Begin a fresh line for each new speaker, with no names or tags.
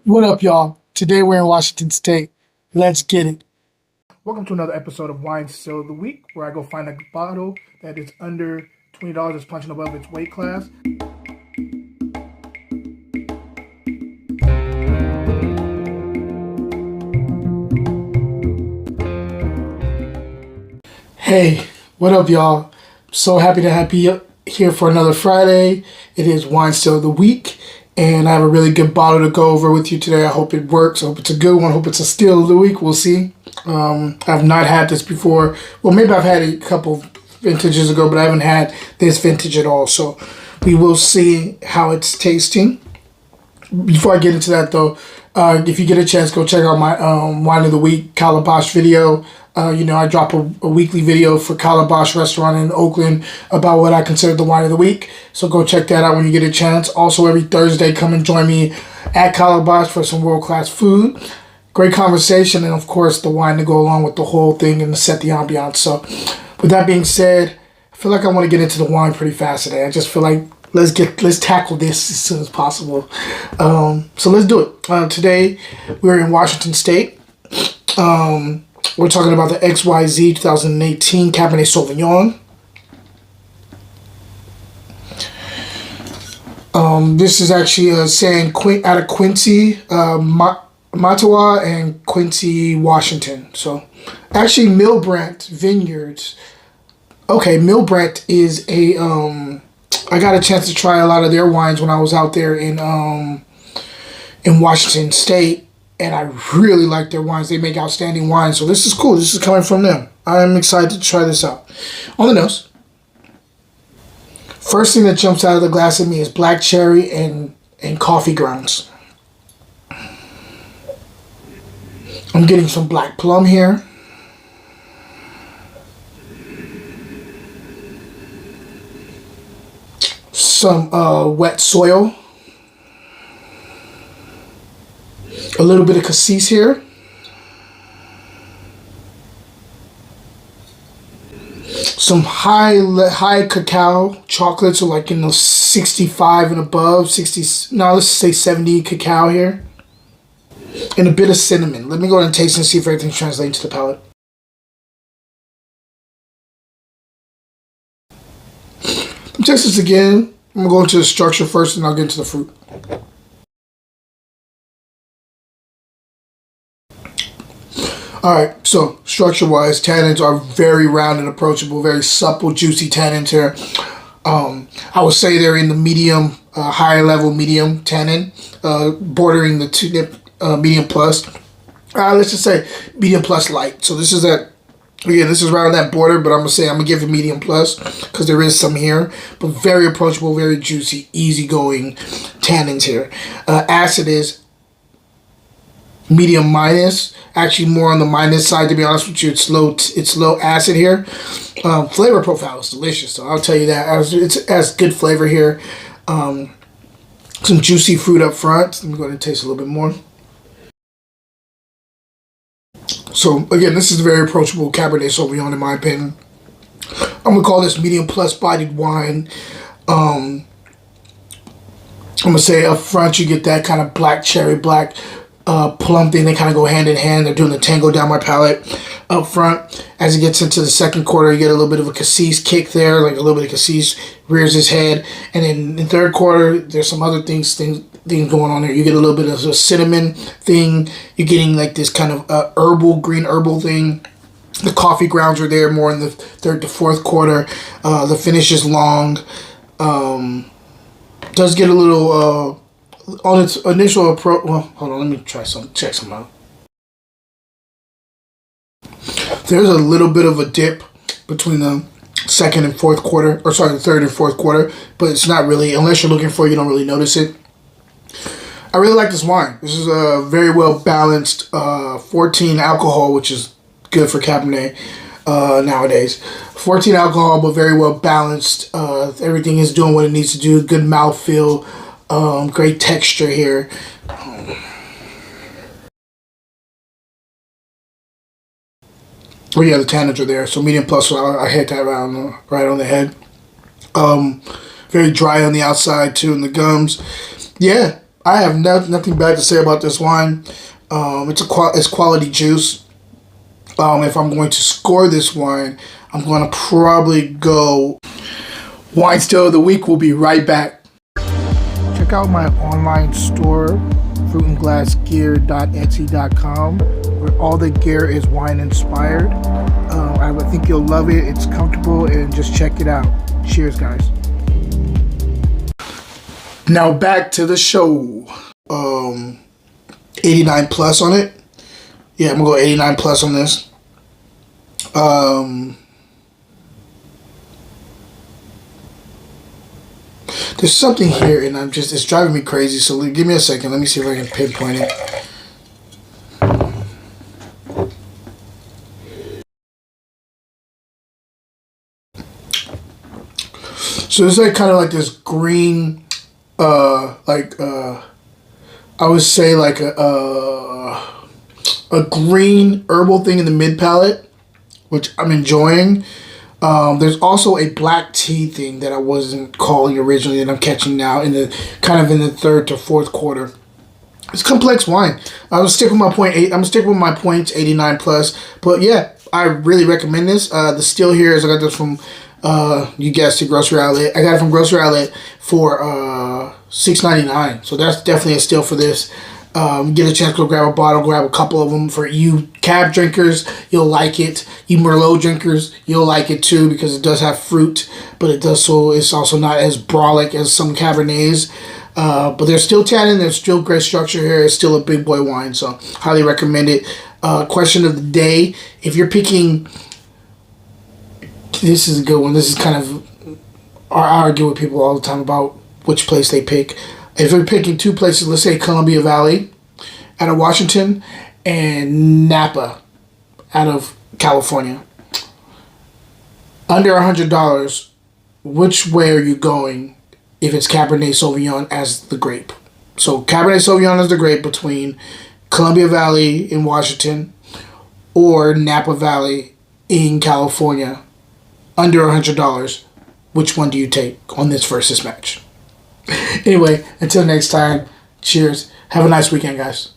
What up, y'all? Today we're in Washington State. Let's get it.
Welcome to another episode of Wine Still of the Week, where I go find a bottle that is under $20 that's punching above its weight class.
Hey, what up, y'all? So happy to have you here for another Friday. It is Wine Still of the Week, and I have a really good bottle to go over with you today. I hope it works. I hope it's a good one. I hope it's a Still of the Week. We'll see. I've not had this before. Well, maybe I've had it a couple vintages ago, but I haven't had this vintage at all. So we will see how it's tasting. Before I get into that, though, if you get a chance, go check out my Wine of the Week Calabash video. I drop a weekly video for Calabash Restaurant in Oakland about what I consider the Wine of the Week. So go check that out when you get a chance. Also, every Thursday, come and join me at Calabash for some world-class food. Great conversation, and of course, the wine to go along with the whole thing and to set the ambiance. So with that being said, I feel like I want to get into the wine pretty fast today. I just feel like let's tackle this as soon as possible. So let's do it. Today we're in Washington State. We're talking about the XYZ 2018 Cabernet Sauvignon. This is actually saying out of Quincy, Mattawa and Quincy, Washington. So actually Milbrandt Vineyards. Okay, Milbrandt is a I got a chance to try a lot of their wines when I was out there in Washington State, and I really like their wines. They make outstanding wines, so this is cool. This is coming from them. I'm excited to try this out. On the nose, first thing that jumps out of the glass at me is black cherry and coffee grounds. I'm getting some black plum here. Some wet soil. A little bit of cassis here. Some high cacao chocolates, so like in the 65 and above, 60. No, let's say 70 cacao here. And a bit of cinnamon. Let me go ahead and taste and see if everything's translating to the palate. Taste this again. I'm going to go into the structure first and I'll get into the fruit. Alright, so structure-wise, tannins are very round and approachable, very supple, juicy tannins here. I would say they're in the medium, higher level medium tannin, bordering the two-nip medium plus. Let's just say medium plus light. So this is that. Again, this is right on that border, but I'm going to give it medium plus because there is some here. But very approachable, very juicy, easygoing tannins here. Acid is medium minus. Actually, more on the minus side, to be honest with you. It's low acid here. Flavor profile is delicious, so I'll tell you that. It has good flavor here. Some juicy fruit up front. Let me go ahead and taste a little bit more. So, again, this is a very approachable Cabernet Sauvignon, in my opinion. I'm going to call this medium plus bodied wine. I'm going to say up front, you get that kind of black cherry, black plum thing. They kind of go hand in hand. They're doing the tango down my palate up front. As it gets into the second quarter, you get a little bit of a cassis kick there, like a little bit of cassis rears his head. And then in the third quarter, there's some other things going on there. You get a little bit of a cinnamon thing. You're getting like this kind of green herbal thing. The coffee grounds are there more in the third to fourth quarter. The finish is long. Does get a little on its initial approach. Well, hold on, let me check some out. There's a little bit of a dip between the second and fourth quarter, the third and fourth quarter, but it's not really, unless you're looking for it, you don't really notice it. I really like this wine. This is a very well balanced 14 alcohol, which is good for Cabernet nowadays. 14 alcohol, but very well balanced. Everything is doing what it needs to do. Good mouthfeel, great texture here. Oh yeah, the tannins are there. So medium plus, so I hit that right on the head. Very dry on the outside too, in the gums. Yeah, I have nothing bad to say about this wine. It's quality juice. If I'm going to score this wine, I'm going to probably go Wine Still of the Week. We'll be right back. Check out my online store, fruitandglassgear.etsy.com, where all the gear is wine inspired. I would think you'll love it. It's comfortable, and just check it out. Cheers, guys. Now back to the show. 89 plus on it. Yeah, I'm gonna go 89 plus on this. There's something here, and it's driving me crazy. So give me a second. Let me see if I can pinpoint it. So it's like kind of like this green, I would say like a green herbal thing in the mid palate, which I'm enjoying. There's also a black tea thing that I wasn't calling originally that I'm catching now in the third to fourth quarter. It's complex wine. I'm gonna stick with my point 8. I'm gonna stick with my points 89 plus. But yeah, I really recommend this. The still here is I got this from you guessed it, Grocery Outlet. I got it from Grocery Outlet for $6.99. So that's definitely a steal for this. Get a chance to go grab a bottle, grab a couple of them. For you Cab drinkers, you'll like it. You Merlot drinkers, you'll like it too because it does have fruit, but it's also not as brolic as some Cabernets. But there's still tannin, there's still great structure here. It's still a big boy wine, so highly recommend it. Question of the day: if you're picking, this is a good one. This is kind of I argue with people all the time about which place they pick. If you're picking two places, let's say Columbia Valley out of Washington and Napa out of California, under $100, which way are you going if it's Cabernet Sauvignon as the grape? So Cabernet Sauvignon as the grape between Columbia Valley in Washington or Napa Valley in California, under $100. Which one do you take on this versus match? Anyway, until next time, cheers. Have a nice weekend, guys.